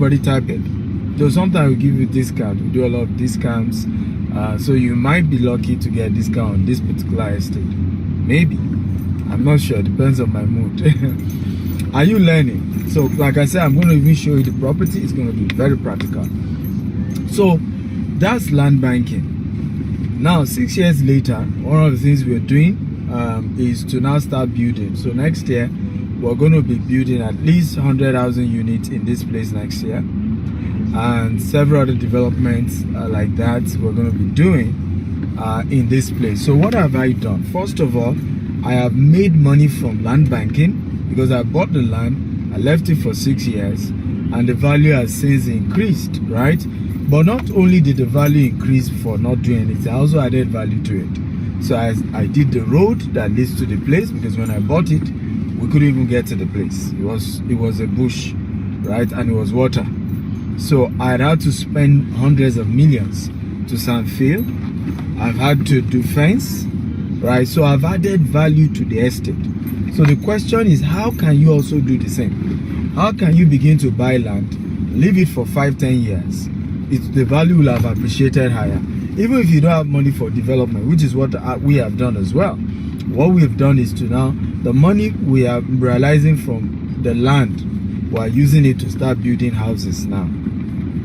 everybody type it. So sometimes we give you discount. We do a lot of discounts. So you might be lucky to get a discount on this particular estate. Maybe. I'm not sure. It depends on my mood. Are you learning? So like I said, I'm going to even show you the property. It's going to be very practical. So that's land banking. Now 6 years later, one of the things we're doing is to now start building. So next year we're going to be building at least 100,000 units in this place next year, and several other developments like that we're going to be doing in this place. So what have I done? First of all, I have made money from land banking because I bought the land, I left it for 6 years, and the value has since increased, right? But not only did the value increase for not doing anything, I also added value to it. So I did the road that leads to the place, because when I bought it, we couldn't even get to the place. It was a bush, right? And it was water. So I had to spend hundreds of millions to sand fill. I've had to do fence, right? So I've added value to the estate. So the question is, how can you also do the same? How can you begin to buy land, leave it for 5-10 years? The value will have appreciated higher. Even if you don't have money for development, which is what we have done as well. What we have done is to now, the money we are realizing from the land, we are using it to start building houses now.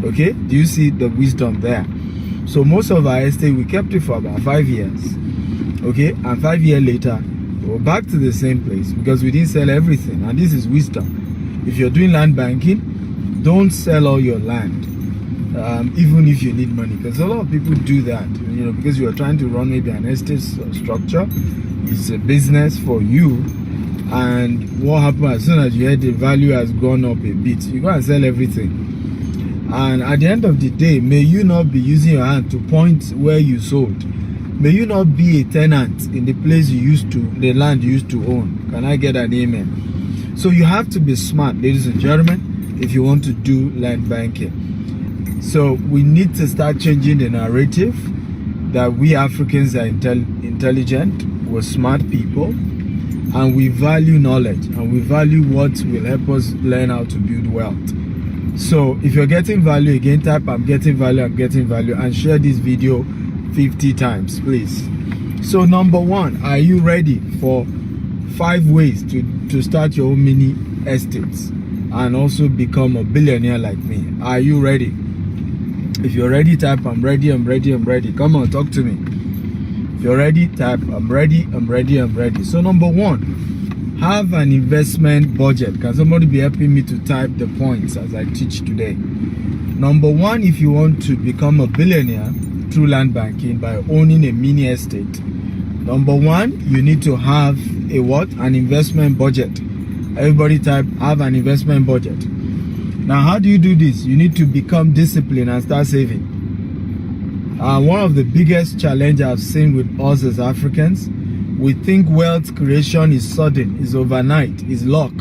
Okay, do you see the wisdom there? So most of our estate, we kept it for about 5 years. Okay, and 5 years later, we're back to the same place because we didn't sell everything. And this is wisdom. If you're doing land banking, don't sell all your land, even if you need money, because a lot of people do that, you know, because you are trying to run maybe an estate structure. It's a business for you, and what happens as soon as you hear the value has gone up a bit, you go and sell everything. And at the end of the day, may you not be using your hand to point where you sold. May you not be a tenant in the place you used to, the land you used to own. Can I get an amen? So you have to be smart, ladies and gentlemen, if you want to do land banking. So we need to start changing the narrative that we Africans are intelligent, we're smart people, and we value knowledge, and we value what will help us learn how to build wealth. So if you're getting value, again, type I'm getting value, and share this video 50 times, please. So number one, are you ready for 5 ways to start your own mini estates and also become a billionaire like me? Are you ready? If you're ready, type I'm ready. Come on, talk to me. If you're ready, type I'm ready. So number one, have an investment budget. Can somebody be helping me to type the points as I teach today? Number one, if you want to become a billionaire through land banking by owning a mini estate, number one, you need to have a what? An investment budget. Everybody type have an investment budget. Now, how do you do this? You need to become disciplined and start saving. One of the biggest challenges I've seen with us as Africans, we think wealth creation is sudden, is overnight, is luck.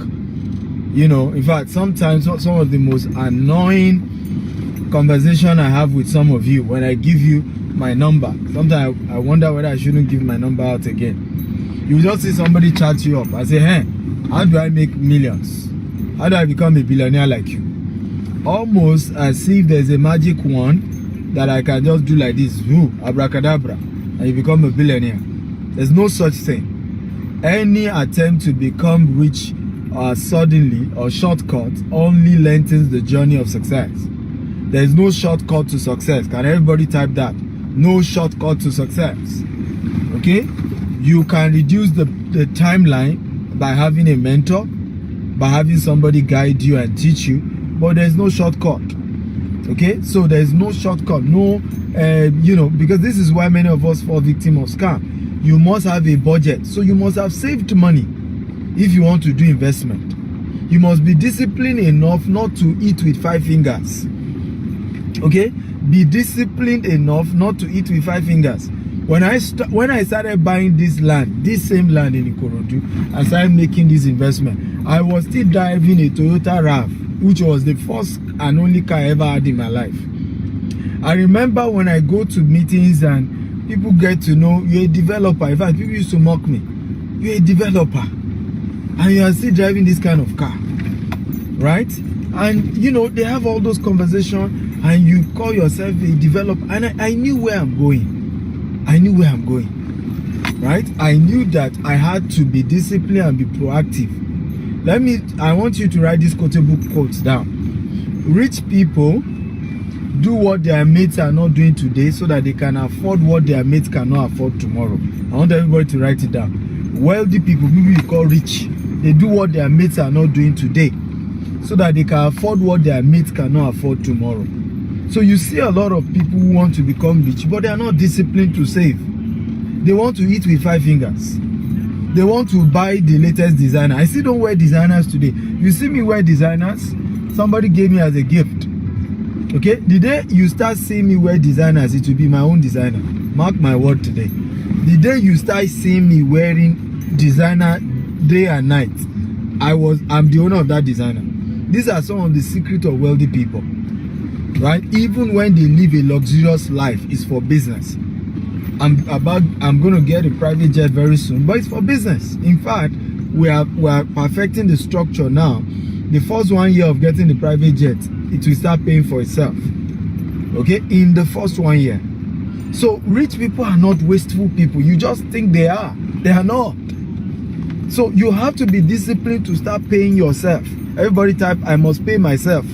You know, in fact, sometimes some of the most annoying conversation I have with some of you, when I give you my number, sometimes I wonder whether I shouldn't give my number out again. You just see somebody chat you up. I say, hey, how do I make millions? How do I become a billionaire like you? Almost as if there's a magic wand that I can just do like this, abracadabra, and you become a billionaire. There's no such thing. Any attempt to become rich suddenly or shortcut only lengthens the journey of success. There's no shortcut to success. Can everybody type that? No shortcut to success. Okay? You can reduce the timeline by having a mentor, by having somebody guide you and teach you, but there's no shortcut. Okay, so there's no shortcut, no you know, because this is why many of us fall victim of scam. You must have a budget, so you must have saved money if you want to do investment. You must be disciplined enough not to eat with 5 fingers. Okay, be disciplined enough not to eat with 5 fingers. When I started buying this land, this same land in Ikorodu, I started making this investment, I was still driving a Toyota RAV, which was the first and only car I ever had in my life. I remember when I go to meetings and people get to know you're a developer. In fact, people used to mock me. You're a developer and you are still driving this kind of car, right? And you know, they have all those conversations, and you call yourself a developer. And I knew where I'm going. I knew where I'm going, right? I knew that I had to be disciplined and be proactive. I want you to write these quotable quotes down. Rich people do what their mates are not doing today so that they can afford what their mates cannot afford tomorrow. I want everybody to write it down. Wealthy people you call rich, they do what their mates are not doing today so that they can afford what their mates cannot afford tomorrow. So you see a lot of people who want to become rich, but they are not disciplined to save. They want to eat with 5 fingers. They want to buy the latest designer. I still don't wear designers today. You see me wear designers, somebody gave me as a gift. Okay, the day you start seeing me wear designers, it will be my own designer. Mark my word today. The day you start seeing me wearing designer day and night, I'm the owner of that designer. These are some of the secrets of wealthy people, right? Even when they live a luxurious life, it's for business. I'm going to get a private jet very soon, but it's for business. In fact, we are perfecting the structure now. The first 1 year of getting the private jet, it will start paying for itself. Okay, in the first 1 year. So rich people are not wasteful people. You just think they are. They are not. So you have to be disciplined to start paying yourself. Everybody type, I must pay myself.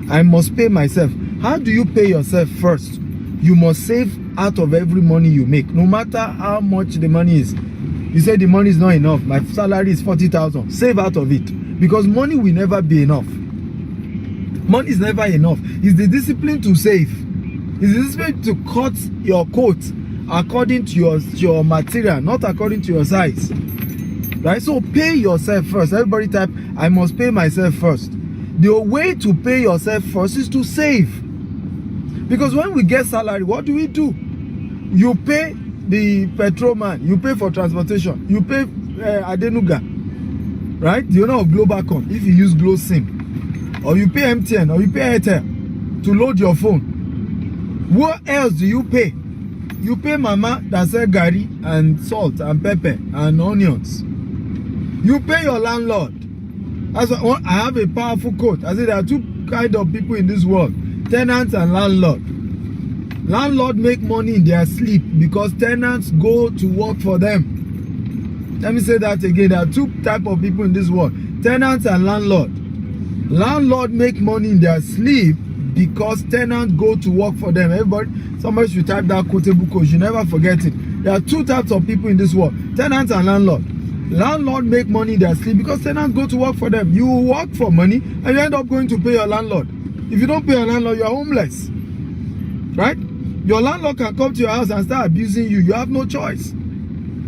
I must pay myself. How do you pay yourself first? You must save out of every money you make, no matter how much the money is. You say the money is not enough. My salary is 40,000. Save out of it, because money will never be enough. Money is never enough. It's the discipline to save. It's the discipline to cut your coat according to your material, not according to your size. Right? So pay yourself first. Everybody type, I must pay myself first. The way to pay yourself first is to save. Because when we get salary, what do? You pay the petrol man, you pay for transportation, you pay Adenuga, right? The owner of Globacom, if you use Glo SIM, or you pay MTN, or you pay Airtel to load your phone. What else do you pay? You pay mama that sell garri and salt and pepper and onions. You pay your landlord. That's why I have a powerful quote. I say there are two kinds of people in this world: tenants and landlord. Landlord make money in their sleep because tenants go to work for them. Let me say that again. There are two types of people in this world: tenants and landlord. Landlord make money in their sleep because tenants go to work for them. Everybody, somebody should type that quotable quote. You never forget it. There are two types of people in this world: tenants and landlord. Landlord make money in their sleep because tenants go to work for them. You work for money and you end up going to pay your landlord. If you don't pay your landlord, you are homeless. Right? Your landlord can come to your house and start abusing you. You have no choice.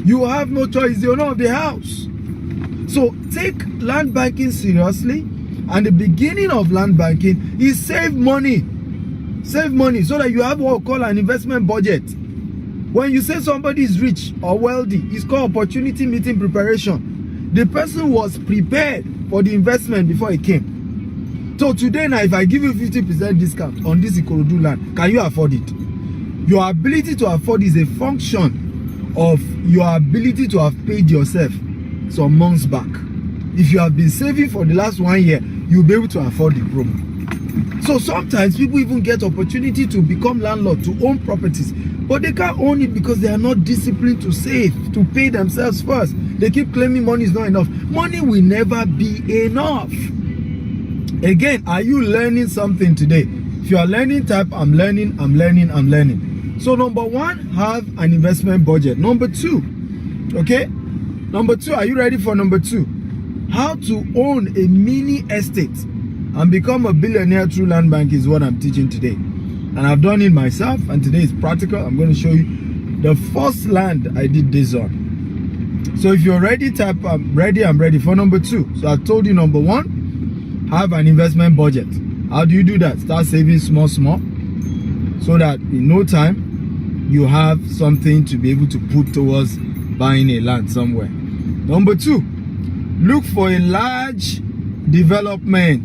You have no choice. He's the owner of the house. So take land banking seriously. And the beginning of land banking is save money. Save money so that you have what we call an investment budget. When you say somebody is rich or wealthy, it's called opportunity meeting preparation. The person was prepared for the investment before it came. So today now, if I give you 50% discount on this Ikorodu land, can you afford it? Your ability to afford is a function of your ability to have paid yourself some months back. If you have been saving for the last 1 year, you'll be able to afford the promo. So sometimes people even get opportunity to become landlord, to own properties, but they can't own it because they are not disciplined to save, to pay themselves first. They keep claiming money is not enough. Money will never be enough. Again, are you learning something today? If you are learning, type I'm learning, I'm learning, I'm learning. So number one, have an investment budget. Number two, okay? Number two, are you ready for number two? How to own a mini estate and become a billionaire through land bank is what I'm teaching today. And I've done it myself, and today is practical. I'm going to show you the first land I did this on. So if you're ready, type I'm ready for number two. So I told you number one, have an investment budget. How do you do that? Start saving small, so that in no time you have something to be able to put towards buying a land somewhere. Number two, look for a large development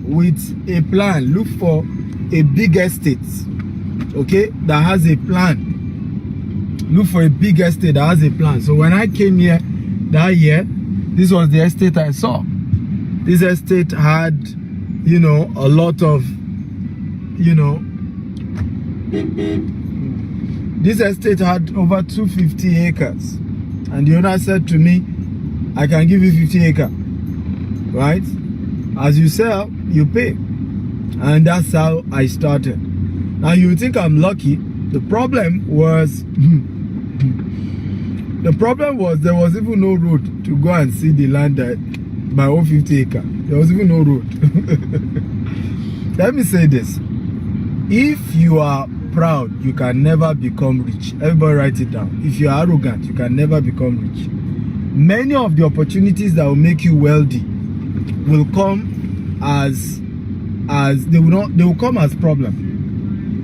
with a plan. Look for a big estate, okay, that has a plan. Look for a big estate that has a plan. So when I came here that year, this was the estate I saw. This estate had you know, a lot of, you know, this estate had over 250 acres. And the owner said to me, I can give you 50 acres, right? As you sell, you pay. And that's how I started. Now you think I'm lucky. The problem was, there was even no road to go and see the land that my own 50 acre. There was even no road. Let me say this. If you are proud, you can never become rich. Everybody write it down. If you are arrogant, you can never become rich. Many of the opportunities that will make you wealthy will come as they will come as problem.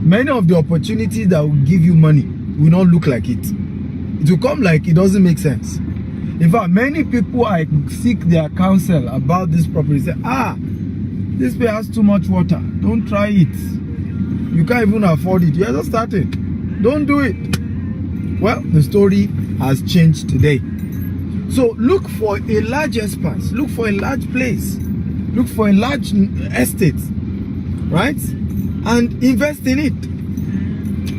Many of the opportunities that will give you money will not look like it. It will come like it doesn't make sense. In fact, many people, I seek their counsel about this property, say, this place has too much water. Don't try it. You can't even afford it. You're just starting. Don't do it. Well, the story has changed today. So look for a large expanse. Look for a large place. Look for a large estate. Right? And invest in it.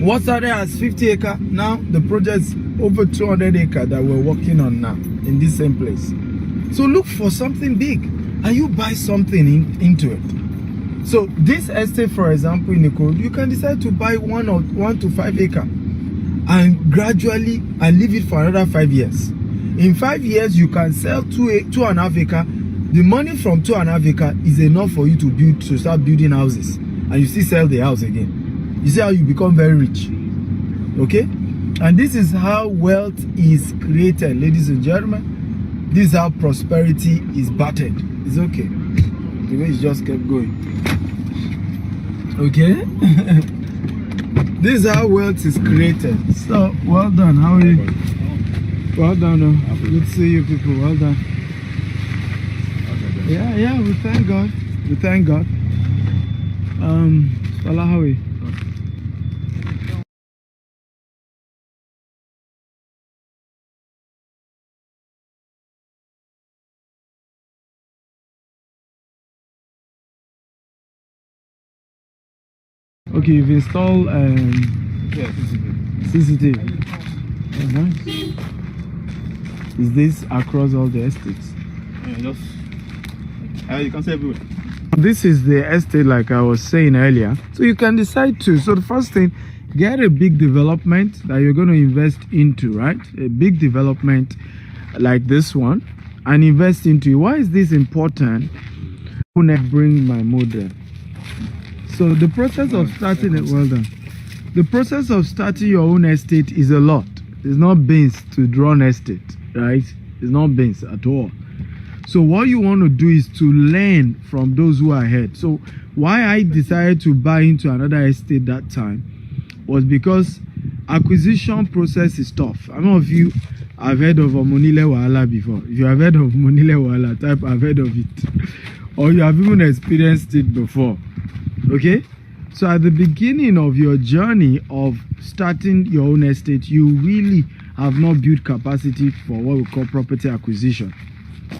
What's there as 50 acre? Now the project's over 200 acre that we're working on now in this same place. So look for something big and you buy something into it. So this estate, for example, in Ikorodu, you can decide to buy 1 to 5 acre and gradually leave it for another 5 years. In 5 years, you can sell 2.5 acre. The money from 2.5 acre is enough for you to start building houses, and you still sell the house again. You see how you become very rich. Okay? And this is how wealth is created, ladies and gentlemen. This is how prosperity is battered. It's okay. The way it just kept going. Okay? This is how wealth is created. So, well done. How are you? Well done. Good to see you people. Well done. Yeah, we thank God. We thank God. Salah, how are you? Okay, you've installed CCTV. Oh, nice. Is this across all the estates? Yeah, you can see everywhere. This is the estate, like I was saying earlier. So you can decide to. So the first thing, get a big development that you're going to invest into, right? A big development like this one, and invest into it. Why is this important? I'm gonna bring my model. So the process of starting it, well done. The process of starting your own estate is a lot. It's not beans to draw an estate, right? It's not beans at all. So what you want to do is to learn from those who are ahead. So why I decided to buy into another estate that time was because acquisition process is tough. I don't know if you have heard of Omonile Wahala before. If you have heard of Omonile Wahala, type I've heard of it. Or you have even experienced it before. Okay? So at the beginning of your journey of starting your own estate, you really have not built capacity for what we call property acquisition.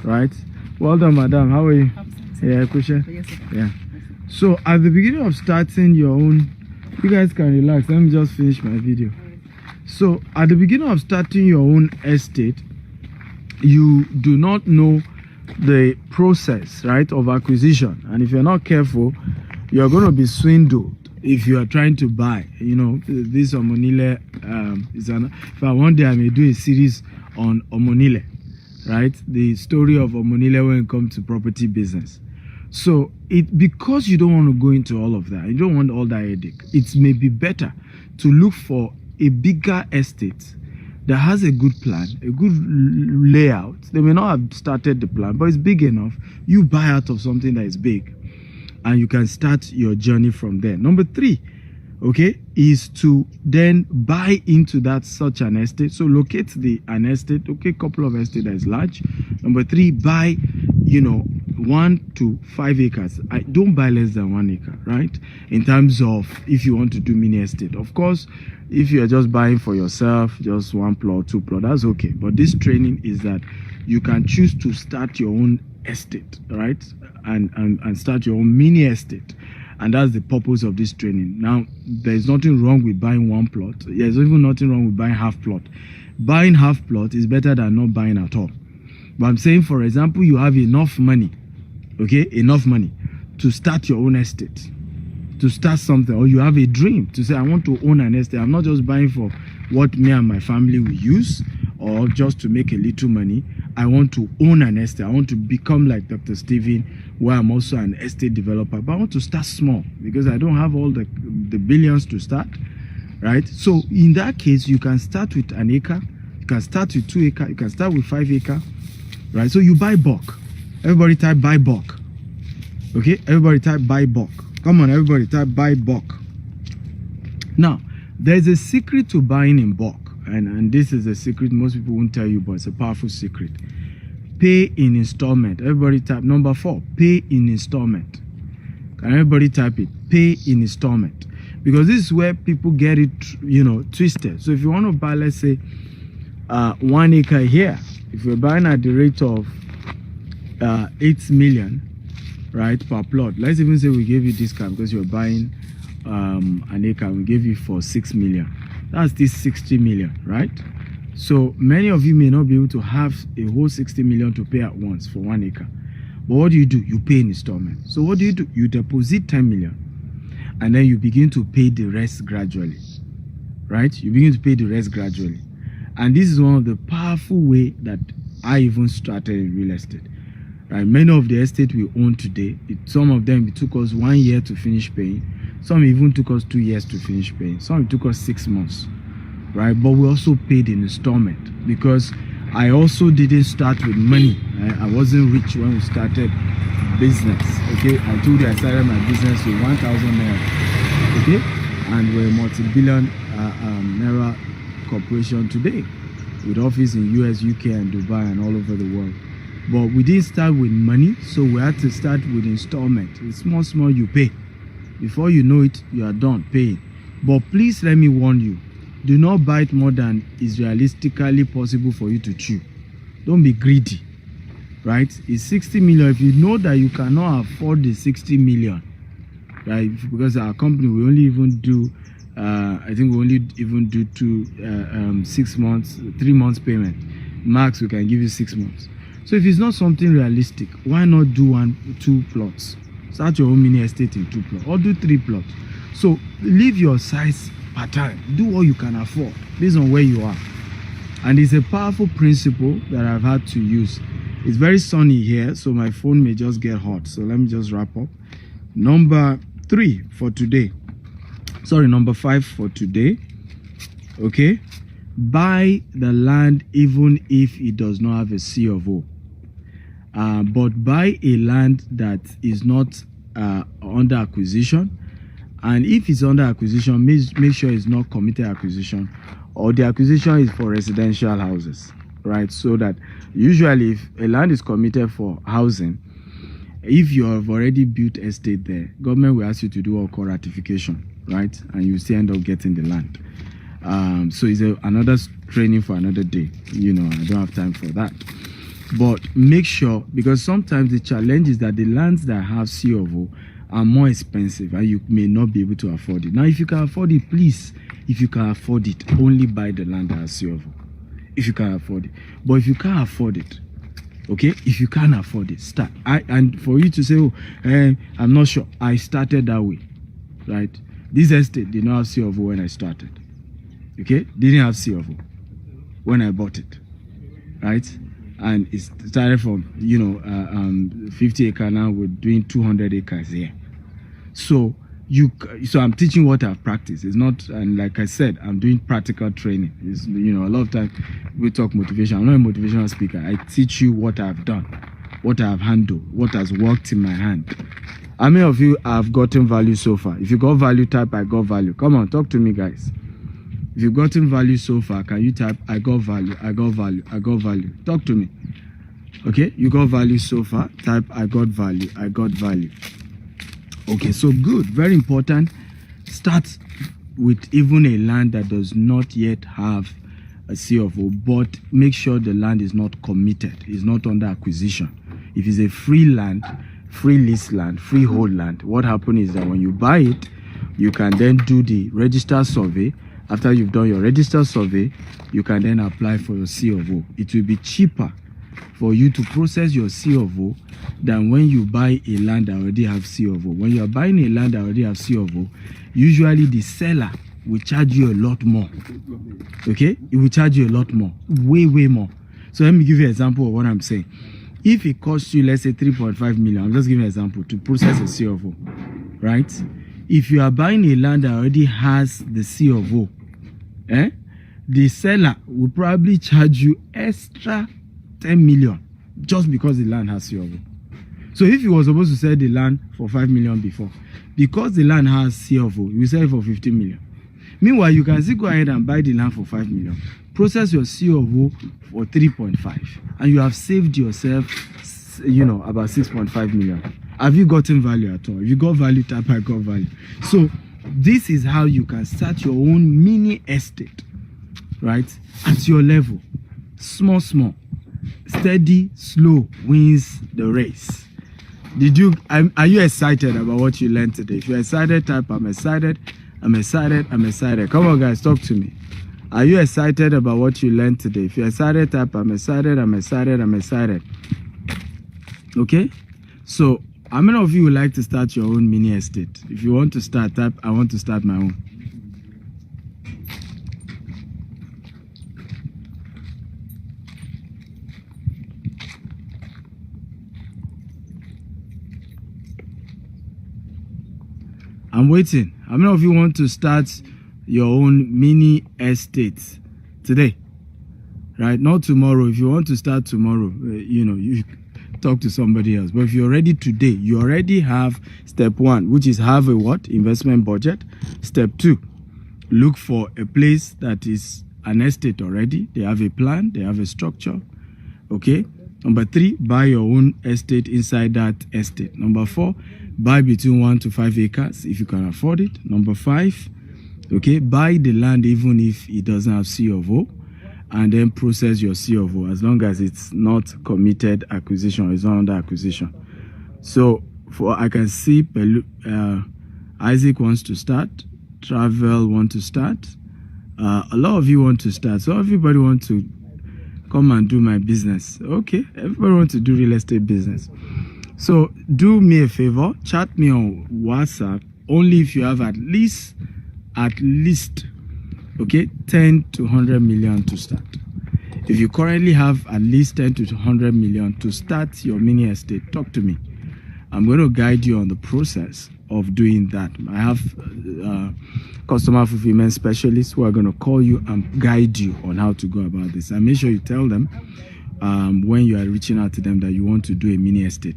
Right? Well done, madam. How are you? Yeah, question? Yes, sir. Yeah. So at the beginning of starting your own, you guys can relax. Let me just finish my video. So at the beginning of starting your own estate, you do not know the process, right, of acquisition. And if you're not careful, you're going to be swindled if you are trying to buy. You know, this Omonile is an, if I one day I may do a series on Omonile, right? The story of Omonile when it comes to property business. So because you don't want to go into all of that, you don't want all that headache, it may be better to look for a bigger estate that has a good plan, a good layout. They may not have started the plan, but it's big enough. You buy out of something that is big, and you can start your journey from there. Number 3, okay, is to then buy into that such an estate. So locate an estate, okay, couple of estate that is large. Number 3, buy, you know, 1 to 5 acres. I don't buy less than 1 acre, right? In terms of if you want to do mini estate. Of course, if you're just buying for yourself, just 1 plot, 2 plot, that's okay. But this training is that you can choose to start your own estate, right? And start your own mini estate. And that's the purpose of this training. Now, there's nothing wrong with buying 1 plot. There's even nothing wrong with buying half plot. Buying half plot is better than not buying at all. But I'm saying, for example, you have enough money, okay, enough money to start your own estate, to start something, or you have a dream to say, I want to own an estate. I'm not just buying for what me and my family will use or just to make a little money. I want to own an estate. I want to become like Dr. Steven, where I'm also an estate developer. But I want to start small because I don't have all the billions to start, right? So in that case, you can start with 1 acre, you can start with 2 acre, you can start with 5 acre, right? So you buy bulk. Everybody type buy bulk. Okay, everybody type buy bulk. Come on, everybody type buy bulk. Now, there's a secret to buying in bulk, and this is a secret most people won't tell you, but it's a powerful secret. Pay in installment. Everybody type number 4. Pay in installment. Can everybody type it? Pay in installment. Because this is where people get it, twisted. So if you want to buy, let's say, 1 acre here, if you're buying at the rate of 8 million, right, per plot, let's even say we gave you discount because you're buying 1 acre, we gave you for 6 million. That's this 60 million, right? So many of you may not be able to have a whole 60 million to pay at once for 1 acre. But what do? You pay in installment. So what do? You deposit 10 million and then you begin to pay the rest gradually, right? You begin to pay the rest gradually. And this is one of the powerful way that I even started in real estate. Right? Many of the estate we own today, some of them, it took us 1 year to finish paying. Some even took us 2 years to finish paying. Some it took us 6 months, right? But we also paid in installment because I also didn't start with money. I wasn't rich when we started business, okay? I told you I started my business with 1,000 naira, okay? And we're a multi-billion naira corporation today with office in US, UK, and Dubai, and all over the world. But we didn't start with money, so we had to start with installment. It's small you pay. Before you know it, you are done paying. But please let me warn you, do not buy it more than is realistically possible for you to chew. Don't be greedy, right? It's 60 million. If you know that you cannot afford the 60 million, right? Because our company, we only even do, I think we only even do 6 months, 3 months payment. Max, we can give you 6 months. So if it's not something realistic, why not do 2 plots? Start your own mini estate in 2 plots or do 3 plots. So leave your size per time. Do what you can afford based on where you are. And it's a powerful principle that I've had to use. It's very sunny here, so my phone may just get hot. So let me just wrap up. Number 3 for today. Sorry, number 5 for today. Okay. Buy the land even if it does not have a C of O. But buy a land that is not under acquisition, and if it's under acquisition, make sure it's not committed acquisition, or the acquisition is for residential houses, right? So that usually if a land is committed for housing, if you have already built estate there, government will ask you to do what called ratification, right? And you still end up getting the land. So it's another training for another day. I don't have time for that. But make sure, because sometimes the challenge is that the lands that have C of O are more expensive and you may not be able to afford it. Now, if you can afford it, please, if you can afford it, only buy the land that has C of O. If you can afford it. But if you can't afford it, okay, if you can't afford it, start. And for you to say, I'm not sure, I started that way, right? This estate did not have C of O when I started. Okay, didn't have C of O when I bought it, right? And it started from 50 acre. Now we're doing 200 acres here. So I'm teaching what I've practiced. It's not, and like I said, I'm doing practical training. It's, a lot of time we talk motivation. I'm not a motivational speaker. I teach you what I've done, what I've handled, what has worked in my hand. How many of you have gotten value so far? If you got value, type I got value. Come on, talk to me, guys. If you've gotten value so far, can you type I got value, I got value, I got value? Talk to me. Okay, you got value so far. Type I got value. I got value. Okay, so good. Very important. Start with even a land that does not yet have a CFO, but make sure the land is not committed, is not under acquisition. If it's a free land, free lease land, freehold land, what happens is that when you buy it, you can then do the register survey. After you've done your register survey, you can then apply for your CFO. It will be cheaper for you to process your CFO than when you buy a land that already have CFO. When you are buying a land that already have CFO, usually the seller will charge you a lot more. Okay, it will charge you a lot more, way more. So let me give you an example of what I'm saying. If it costs you, let's say 3.5 million, I'm just giving an example to process a CFO, right? If you are buying a land that already has the CFO, the seller will probably charge you extra 10 million just because the land has CFO. So if you were supposed to sell the land for 5 million before, because the land has CFO, you will sell it for 15 million. Meanwhile, you can still go ahead and buy the land for 5 million, process your CFO for 3.5, and you have saved yourself, about 6.5 million. Have you gotten value at all? If you got value, type I got value. So this is how you can start your own mini estate, right? At your level, small, steady, slow wins the race. Are you excited about what you learned today? If you're excited, type I'm excited. I'm excited. Come on, guys, talk to me. Are you excited about what you learned today? If you're excited, type I'm excited. Okay? So, how many of you would like to start your own mini estate? If you want to start, type I want to start my own. I'm waiting. How many of you want to start your own mini estate today? Right? Not tomorrow. If you want to start tomorrow, you talk to somebody else. But if you're ready today, you already have step 1, which is have a what? Investment budget. Step 2, look for a place that is an estate already. They have a plan. They have a structure. Okay? Number 3, buy your own estate inside that estate. Number 4, buy between 1 to 5 acres if you can afford it. Number 5, okay, buy the land even if it doesn't have CFO, and then process your CFO as long as it's not committed acquisition, it's not under acquisition. So I can see Isaac wants to start, Travel want to start, a lot of you want to start, so everybody wants to come and do my business. Okay, everybody wants to do real estate business. So do me a favor, chat me on WhatsApp only if you have at least okay, 10 to 100 million to start. If you currently have at least 10 to 100 million to start your mini estate, talk to me. I'm going to guide you on the process of doing that. I have customer fulfillment specialists who are going to call you and guide you on how to go about this. And make sure you tell them when you are reaching out to them that you want to do a mini estate.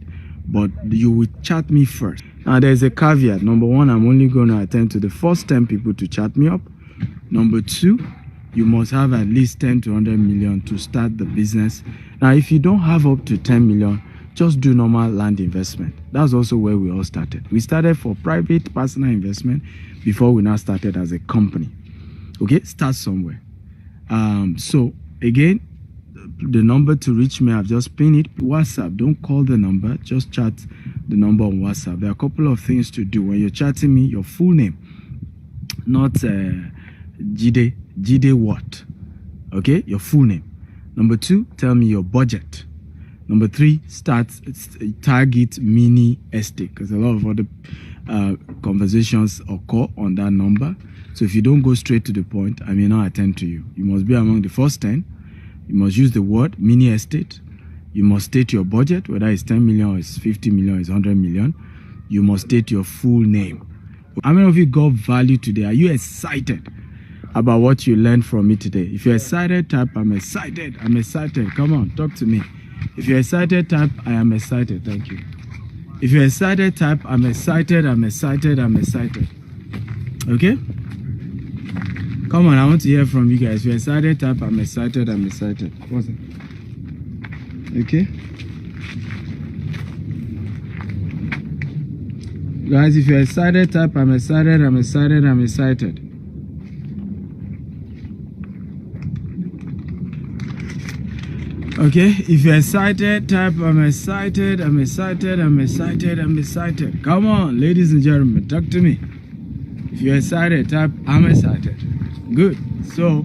But you will chat me first. Now, there's a caveat. Number 1, I'm only going to attend to the first 10 people to chat me up. Number 2, you must have at least 10 to 100 million to start the business. Now, if you don't have up to 10 million, just do normal land investment. That's also where we all started. We started for private personal investment before we now started as a company. Okay, start somewhere. So again, the number to reach me, I've just pinned it. WhatsApp, don't call the number, just chat the number on WhatsApp. There are a couple of things to do. When you're chatting me, your full name, not Jide what? Okay, your full name. Number 2, tell me your budget. Number 3, target mini estate, because a lot of other conversations occur on that number. So if you don't go straight to the point, I may not attend to you. You must be among the first 10. You must use the word mini estate. You must state your budget, whether it's 10 million or it's 50 million or it's 100 million. You must state your full name. How many of you got value today? Are you excited about what you learned from me today? If you're excited, type I'm excited. I'm excited. Come on, talk to me. If you're excited, type I am excited. Thank you. If you're excited, type I'm excited. Okay? Come on, I want to hear from you guys. If you're excited, type I'm excited. What's it? Okay. Guys, if you're excited, type I'm excited, I'm excited, I'm excited. Okay, if you're excited, type I'm excited, I'm excited, I'm excited, I'm excited. Come on, ladies and gentlemen, talk to me. If you're excited, type I'm excited. Good. So,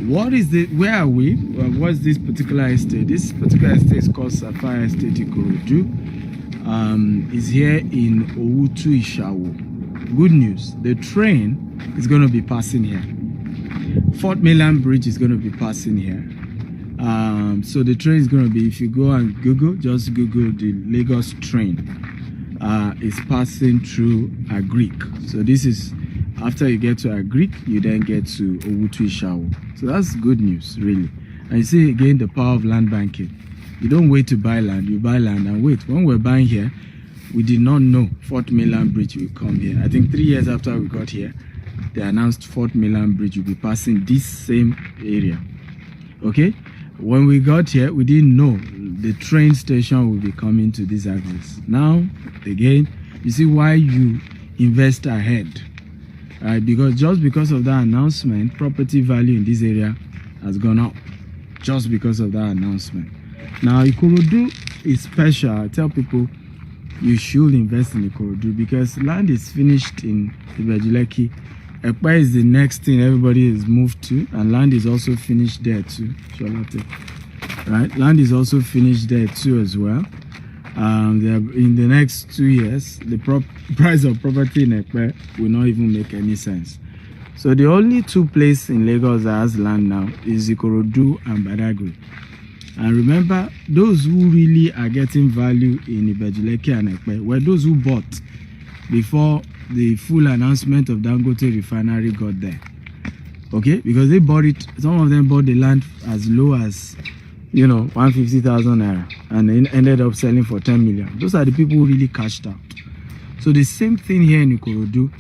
what is the, where are we? What's this particular estate? This particular estate is called Sapphire Estate Ikorodu. Is here in Owutu Ishawo. Good news, the train is going to be passing here. 10Million Bridge is going to be passing here. So the train is going to be, if you go and Google, just Google the Lagos train. It's passing through Agric. So this is, after you get to Agric, you then get to Owutu Ishawo. So that's good news, really. And you see again the power of land banking. You don't wait to buy land, you buy land and wait. When we're buying here, we did not know 10Million Bridge will come here. I think 3 years after we got here, they announced 10Million Bridge will be passing this same area. Okay? When we got here, we didn't know the train station will be coming to this address. Now, again, you see why you invest ahead. Right? Because just because of that announcement, property value in this area has gone up. Just because of that announcement. Now, Ikorodu is special. I tell people you should invest in Ikorodu because land is finished in Ibejuleki. Ekpa is the next thing everybody is moved to, and land is also finished there too. Right? Land is also finished there too as well. In the next 2 years, the price of property in Ekpa will not even make any sense. So the only two places in Lagos that has land now is Ikorodu and Badagry. And remember, those who really are getting value in Ibejuleki and Ekpe were those who bought before the full announcement of Dangote refinery got there. Okay, because they bought it, some of them bought the land as low as, 150,000 naira and then ended up selling for 10 million. Those are the people who really cashed out. So the same thing here in Ikorodu.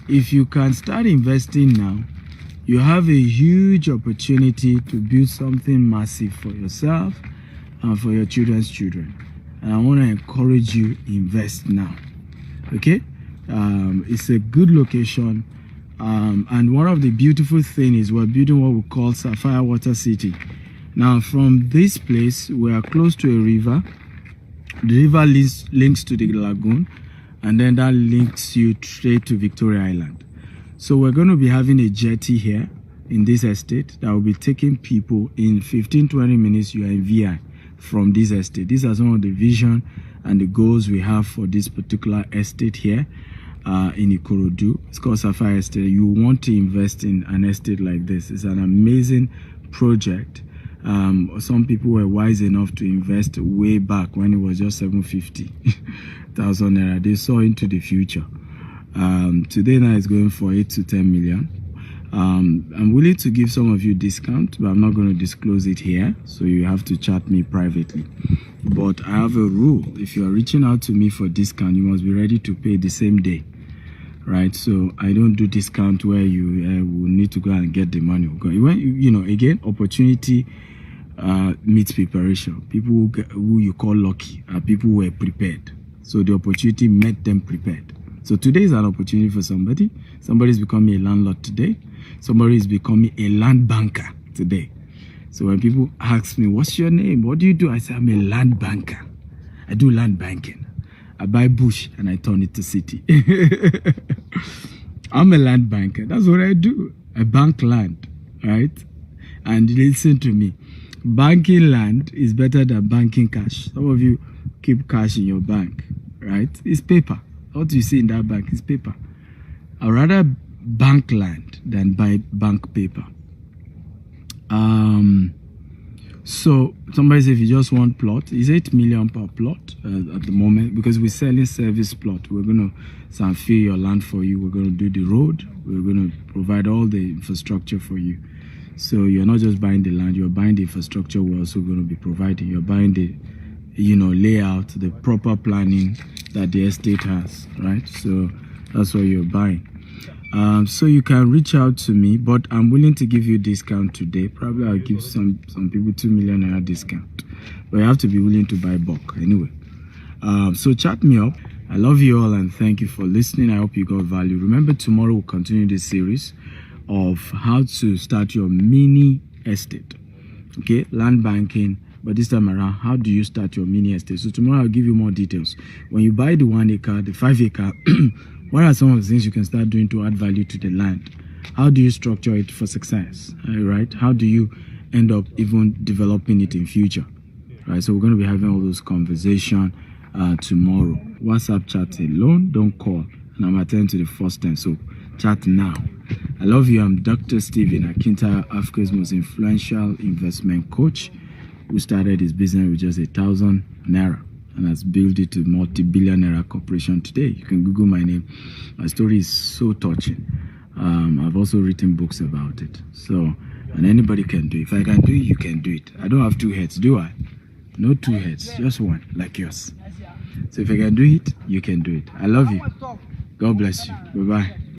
If you can start investing now, you have a huge opportunity to build something massive for yourself and for your children's children. And I want to encourage you, invest now. Okay? It's a good location. And one of the beautiful things is we're building what we call Sapphire Water City. Now, from this place, we are close to a river. The river links to the lagoon, and then that links you straight to Victoria Island. So we're going to be having a jetty here in this estate that will be taking people in 15-20 minutes. You are in VI from this estate. These are some of the vision and the goals we have for this particular estate here in Ikorodu. It's called Sapphire Estate. You want to invest in an estate like this. It's an amazing project. Some people were wise enough to invest way back when it was just 750,000 naira. They saw into the future. Today now it's going for 8 to 10 million. I'm willing to give some of you discount, but I'm not going to disclose it here, so you have to chat me privately. But I have a rule: if you are reaching out to me for discount, you must be ready to pay the same day, right? So I don't do discount where you will need to go and get the money. When again, opportunity meets preparation. People who you call lucky are people who were prepared, so the opportunity met them prepared. So today is an opportunity for somebody. Somebody is becoming a landlord today. Somebody is becoming a land banker today. So when people ask me, what's your name? What do you do? I say, I'm a land banker. I do land banking. I buy bush and I turn it to city. I'm a land banker. That's what I do. I bank land, right? And listen to me. Banking land is better than banking cash. Some of you keep cash in your bank, right? It's paper. What you see in that bank is paper. I'd rather bank land than buy bank paper. So somebody says if you just want plot, it's 8 million per plot at the moment, because we're selling service plot. We're going to fill your land for you. We're going to do the road. We're going to provide all the infrastructure for you. So you're not just buying the land, you're buying the infrastructure. We're also going to be providing. You're buying the layout, the proper planning that the estate has, right? So that's what you're buying. So you can reach out to me, but I'm willing to give you discount today. Probably I'll give some people 2 million naira discount, but you have to be willing to buy bulk anyway. So chat me up. I love you all and thank you for listening. I hope you got value. Remember, tomorrow we'll continue this series of how to start your mini estate. Okay, land banking. But this time around, how do you start your mini estate? So tomorrow I'll give you more details. When you buy the 1 acre, the 5 acre, what are some of the things you can start doing to add value to the land? How do you structure it for success? Right? How do you end up even developing it in future? Right? So we're going to be having all those conversations tomorrow. WhatsApp chat alone, don't call. And I'm attending to the first time, so chat now. I love you. I'm Dr. Stephen Akinta, Africa's most influential investment coach, who started his business with just 1,000 naira and has built it to multi-billion naira corporation today. You can Google my name. My story is so touching. I've also written books about it. So, and anybody can do it. If I can do it, you can do it. I don't have 2 heads, do I? No 2 heads, just one, like yours. So if I can do it, you can do it. I love you. God bless you. Bye-bye.